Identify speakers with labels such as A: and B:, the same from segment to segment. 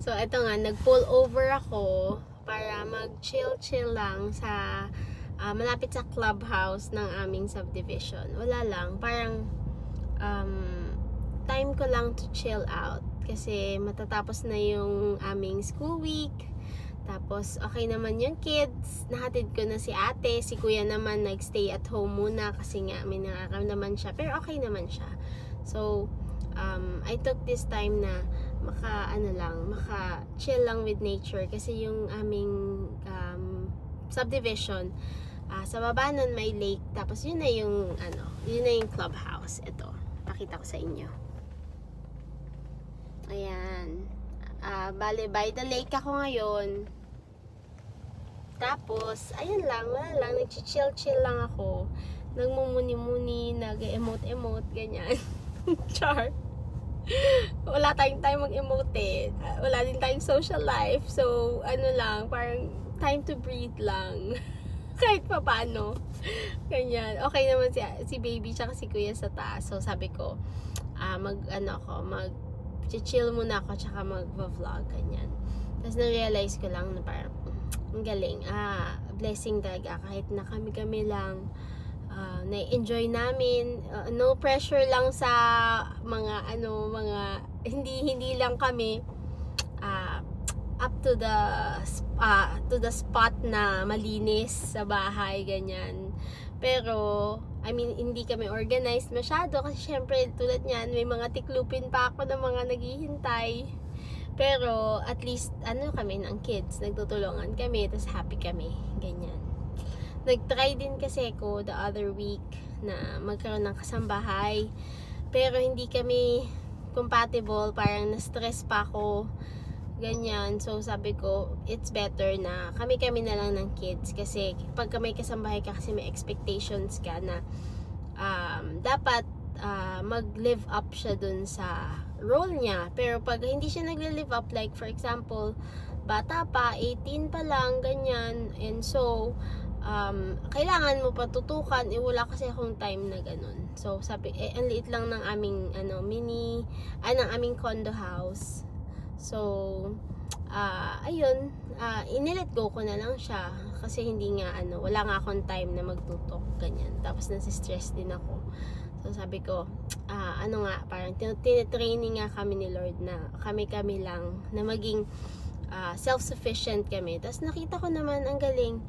A: So, eto nga, nag-pull over ako para mag-chill-chill lang sa malapit sa clubhouse ng aming subdivision. Wala lang, parang time ko lang to chill out kasi matatapos na yung aming school week. Tapos, okay naman yung kids. Nahatid ko na si ate. Si kuya naman nag-stay at home muna kasi nga may nakaramdaman siya. Pero okay naman siya. So, I took this time na maka-chill lang with nature. Kasi yung aming subdivision, sa baba nun may lake. Tapos, yun na yung clubhouse. Ito, pakita ko sa inyo. Ayan. Bale, by the lake ako ngayon. Tapos, ayun lang, wala lang, nag-chill-chill lang ako. Nagmumuni-muni, nag-emote-emote, ganyan. Char. Wala tayong time mag-emote eh. Wala din tayong social life. So, ano lang, parang time to breathe lang. Kahit pa paano. Ganyan. Okay naman si baby tsaka si kuya sa taas. So, sabi ko, mag-chill muna ako tsaka mag-vlog, ganyan. Tapos, na-realize ko lang na parang, ang galing, blessing talaga kahit na kami lang na-enjoy namin, no pressure lang sa mga hindi lang kami up to the spot na malinis sa bahay, ganyan. Pero I mean, hindi kami organized masyado kasi syempre tulad niyan may mga tiklupin pa ako ng mga naghihintay. Pero, at least, kami ng kids, nagtutulungan kami, tapos happy kami, ganyan. Nag-try din kasi ako the other week na magkaroon ng kasambahay. Pero, hindi kami compatible, parang na-stress pa ako, ganyan. So, sabi ko, it's better na kami-kami na lang ng kids. Kasi, pag may kasambahay ka, kasi may expectations ka na dapat mag-live up siya dun sa role niya. Pero pag hindi siya nagle-live up, like for example, bata pa, 18 pa lang, ganyan, and so kailangan mo patutukan, wala kasi akong time na ganun. So sabi, ang liit lang ng aming ng aming condo house. So ayun, inilet go ko na lang siya kasi hindi nga wala nga akong time na magtutok, ganyan. Tapos nasi-stress din ako. So sabi ko, parang tinitraining nga kami ni Lord na kami-kami lang, na maging self-sufficient kami. Tapos nakita ko naman, ang galing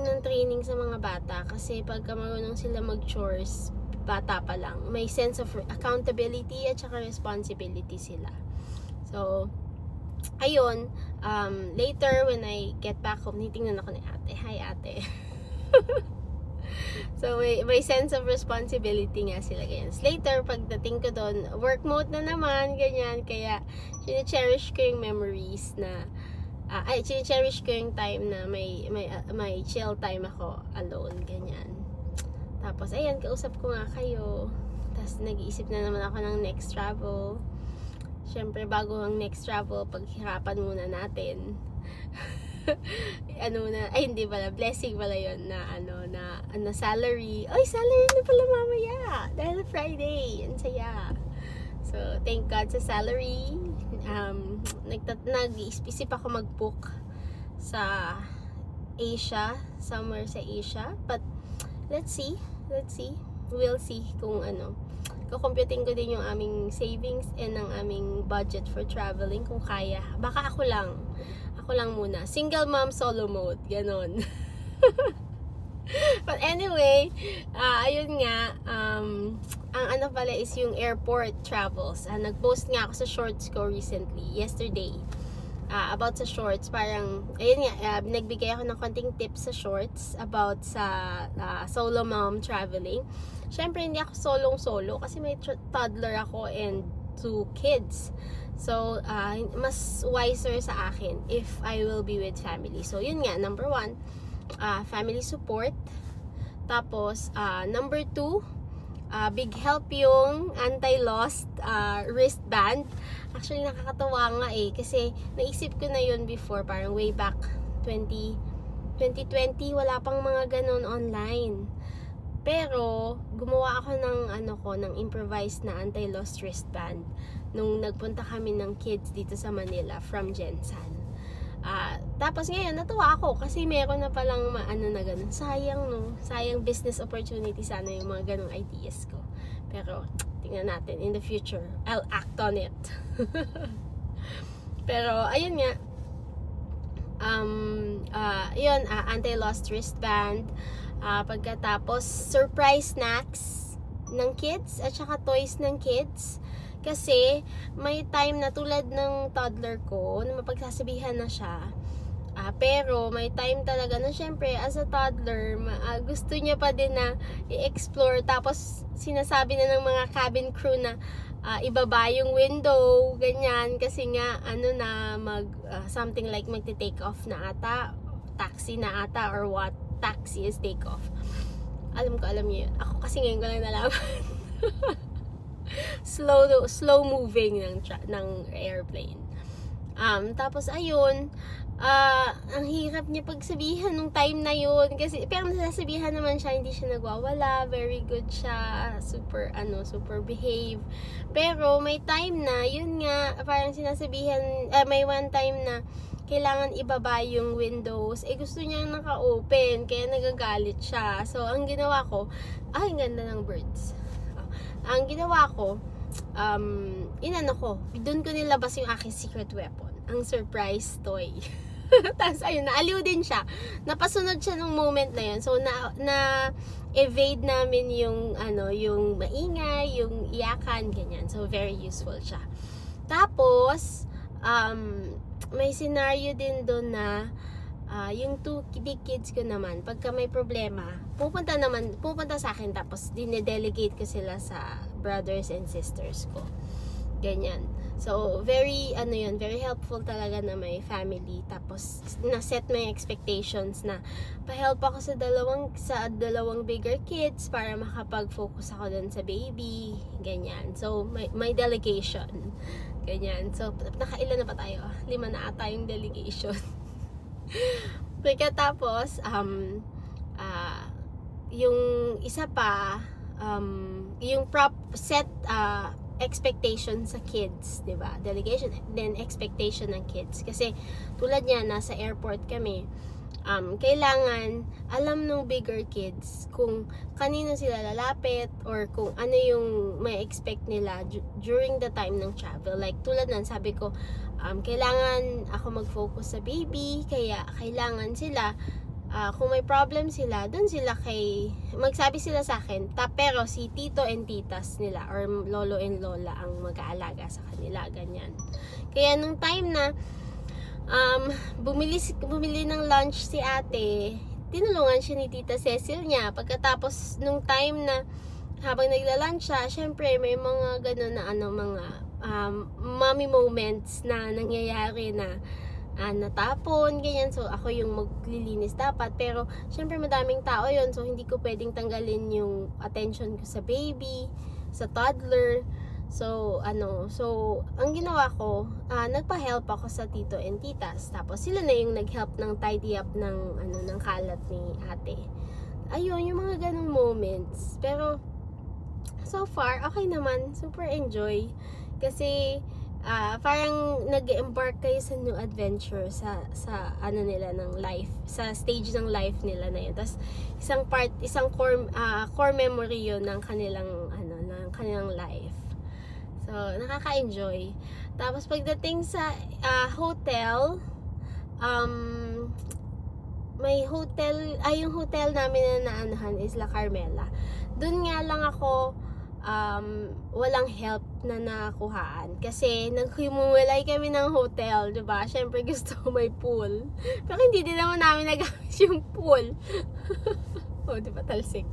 A: ng training sa mga bata. Kasi pagka marunong sila mag-chores, bata pa lang, may sense of accountability at saka responsibility sila. So, ayun, later when I get back home, titingnan ako ni ate. Hi ate. So, may sense of responsibility nga sila, ganyan. Later, pagdating ko doon, work mode na naman, ganyan. Kaya, cherish ko yung memories na, cherish ko yung time na may chill time ako alone, ganyan. Tapos, ayan, kausap ko nga kayo. Tapos, nag-iisip na naman ako ng next travel. Siyempre, bago ang next travel, paghirapan muna natin. Hindi pala, blessing pala yun na salary. Ay, salary na pala mamaya dahil Friday, ang saya. So, thank God sa salary. Nag-isip ako mag-book sa Asia, somewhere sa Asia, but let's see, we'll see kung kukumputin ko din yung aming savings and ang aming budget for traveling kung kaya. Baka ako lang muna. Single mom solo mode. Ganon. But anyway, ayun nga, ang pala is yung airport travels. Nag-post nga ako sa shorts ko recently, yesterday, about sa shorts. Parang, ayun nga, nagbigay ako ng konting tips sa shorts about sa solo mom traveling. Syempre, hindi ako solong-solo kasi may toddler ako and 2 kids. So, mas wiser sa akin if I will be with family. So, yun nga, number 1, family support. Tapos, number 2, big help yung anti-lost wristband. Actually, nakakatawa nga kasi naisip ko na yun before, parang way back 2020, wala pang mga ganon online. Pero, gumawa ako ng improvised na anti-lost wristband. nung nagpunta kami ng kids dito sa Manila from Gensan. Tapos ngayon natuwa ako kasi meron na palang ano na ganun. Sayang no, sayang business opportunity sana yung mga ganung ideas ko. Pero tingnan natin in the future, I'll act on it. Pero ayun nga, yun, anti-lost wristband, pagkatapos surprise snacks ng kids at saka toys ng kids. Kasi may time na tulad ng toddler ko na mapagsasabihan na siya, pero may time talaga na syempre as a toddler gusto niya pa din na i-explore, tapos sinasabi na ng mga cabin crew na ibaba yung window, ganyan, kasi nga ano na something like magte-take off na ata, taxi na ata, or what, taxi is take off. Alam niyo yun. Ako kasi ngayon ko lang nalaman. slow moving ng airplane. Tapos ayun, ang hirap niya pagsabihan nung time na yun, kasi pero nasasabihan naman siya, hindi siya nagwawala, very good siya, super behave. Pero may time na yun nga, parang sinasabihan, may one time na kailangan ibaba yung windows, gusto niya naka-open, kaya nagagalit siya. So ang ginawa ko, ang ganda ng birds. Ang ginawa ko, doon ko nilabas yung aking secret weapon, ang surprise toy. Tapos ayun, naaliw din siya. Napasunod siya nung moment na yun. So na evade namin yung yung maingay, yung iyakan, ganyan. So very useful siya. Tapos may scenario din doon na yung two big kids ko naman, pagka may problema, pupunta sa akin, tapos dinedelegate ko sila sa brothers and sisters ko. Ganyan. So, very helpful talaga na may family. Tapos, na-set my expectations na pa-help ako sa dalawang bigger kids para makapag-focus ako dun sa baby. Ganyan. So, may delegation. Ganyan. So, nakailan na pa tayo? 5 na ata yung delegation. Pagkatapos yung isa pa, yung set expectation sa kids, 'di ba? Delegation, then expectation ng kids. Kasi tulad niya, nasa airport kami, kailangan alam ng bigger kids kung kanino sila lalapit or kung ano yung may expect nila during the time ng travel. Like tulad nan, sabi ko, kailangan ako mag-focus sa baby, kaya kailangan sila, kung may problem sila, dun sila magsabi sila sa akin, pero si tito and titas nila or lolo and lola ang mag-aalaga sa kanila, ganyan. Kaya nung time na bumili ng lunch si ate, tinulungan siya ni Tita Cecil niya. Pagkatapos nung time na habang nagla-lunch siya, syempre may mga gano'n na mga mommy moments na nangyayari na natapon, ganyan. So ako yung maglilinis dapat, pero syempre madaming tao yon, so hindi ko pwedeng tanggalin yung attention ko sa baby, sa toddler. So ang ginawa ko, nagpa-help ako sa tito and titas. Tapos sila na yung nag-help ng tidy up ng kalat ni ate. Ayun, yung mga ganong moments. Pero so far okay naman, super enjoy. Kasi parang nag-embark kayo sa new adventure sa nila ng life, sa stage ng life nila na yun. Tapos isang core memory yun ng kanilang life. So nakaka-enjoy. Tapos pagdating sa hotel, may hotel, yung hotel namin na naanahan is La Carmela. Doon nga lang ako walang help na nakuhaan kasi naghimuwalay kami ng hotel, diba? Syempre gusto ko may pool, pero hindi din naman namin nagamit yung pool. Diba, talsik.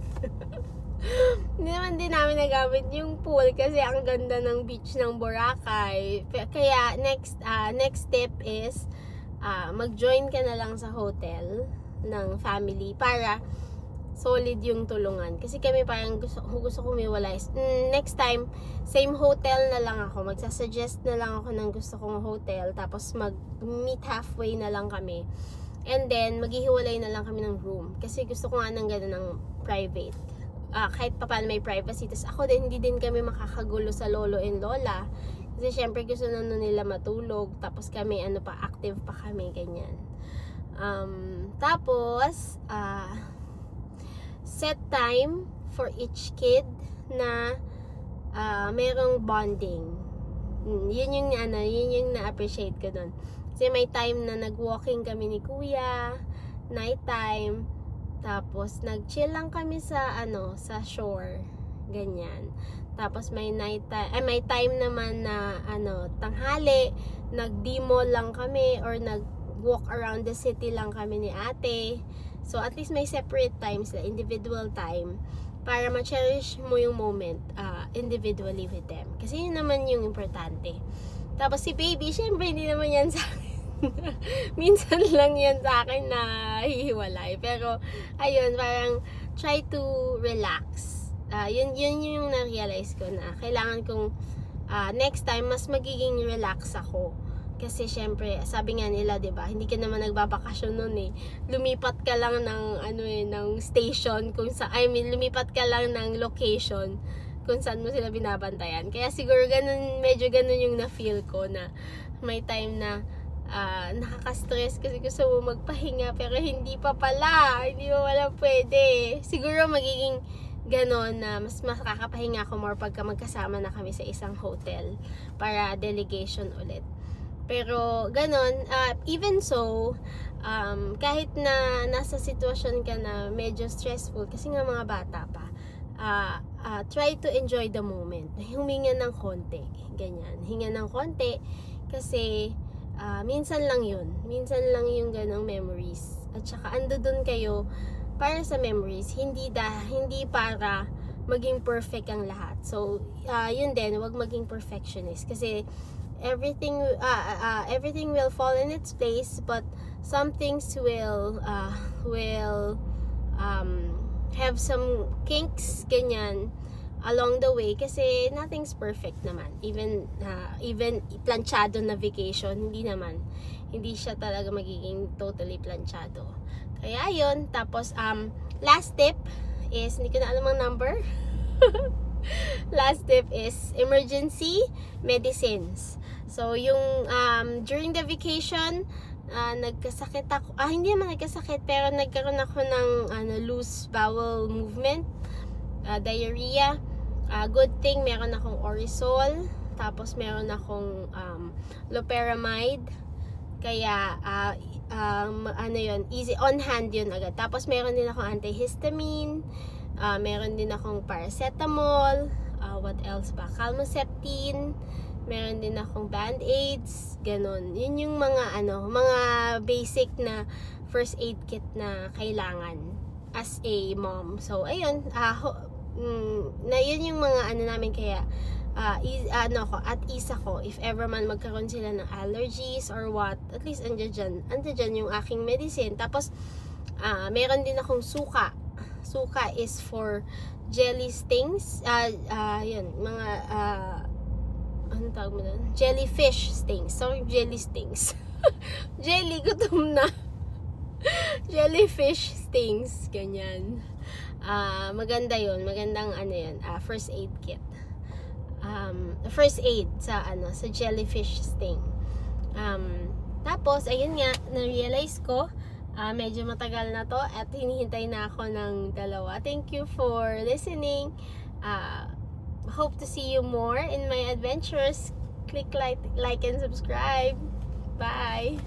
A: Hindi naman din namin nagamit yung pool kasi ang ganda ng beach ng Boracay. Kaya next step is mag-join ka na lang sa hotel ng family para solid yung tulungan. Kasi kami parang gusto ko umiwalay. Next time, same hotel na lang ako. Magsasuggest na lang ako ng gusto kong hotel. Tapos mag-meet halfway na lang kami. And then, maghihiwalay na lang kami ng room. Kasi gusto ko nga ng gano'n ng private. Kahit pa paano may privacy. Tapos ako din, hindi din kami makakagulo sa lolo and lola. Kasi syempre gusto na nila matulog, tapos kami active pa kami, ganyan. Tapos set time for each kid na merong bonding. Yun yung na-appreciate ko dun. Kasi may time na nag-walking kami ni Kuya, night time, tapos nag-chill lang kami sa shore, ganyan. Tapos may may time naman na tanghali, nag-demo lang kami or nag-walk around the city lang kami ni ate. So at least may separate times, individual time, para ma-cherish mo yung moment individually with them. Kasi yun naman yung importante. Tapos si baby, syempre hindi naman yan sa akin. Minsan lang yan sa akin na hihiwalay. Pero ayun, parang try to relax. Yun yung na-realize ko na kailangan kong next time mas magiging relax ako. Kasi syempre, sabi nga nila, 'di ba? Hindi ka naman nagbabakasyon noon eh. Lumipat ka lang ng ng station lumipat ka lang ng location kung saan mo sila binabantayan. Kaya siguro medyo ganun yung na-feel ko, na may time na nakaka-stress kasi gusto mo magpahinga pero hindi pa pala pwede. Siguro magiging ganon na mas makakapahinga ako more pagka magkasama na kami sa isang hotel para delegation ulit. Pero ganon, even so, kahit na nasa sitwasyon ka na medyo stressful kasi nga mga bata pa, try to enjoy the moment. Huminga ng konti, ganyan. Hinga ng konti kasi minsan lang yung ganong memories. At saka ando dun kayo para sa memories, hindi para maging perfect ang lahat. So yun din, wag maging perfectionist kasi everything will fall in its place, but some things will have some kinks, ganyan, along the way, kasi nothing's perfect naman. Even planchado na vacation, hindi siya talaga magiging totally planchado. Kaya yun. Tapos last tip is, hindi ko na alam ang number. Last tip is emergency medicines. So yung during the vacation, nagkasakit ako. Hindi naman nagkasakit, pero nagkaroon ako ng loose bowel movement, diarrhea. Good thing meron akong Orisol, tapos meron akong loperamide. Kaya yun, easy on hand yun agad. Tapos meron din akong antihistamine, meron din akong paracetamol, what else pa, calmoseptine, meron din akong band-aids, ganon. Yun yung mga mga basic na first aid kit na kailangan as a mom. So ayun, na yun yung mga namin, kaya at ease ako if ever man magkaroon sila ng allergies or what, at least andyan yung aking medicine. Tapos meron din akong suka. Suka is for jelly stings, yun, mga ano tawag mo doon? Jellyfish stings. Sorry, jelly stings. Jelly, gutom na. Jellyfish stings, ganyan. Maganda yun. Magandang yun, first aid kit. First aid sa jellyfish sting. Tapos ayun nga, na-realize ko medyo matagal na to at hinihintay na ako ng dalawa. Thank you for listening. Hope to see you more in my adventures. Click like and subscribe. Bye.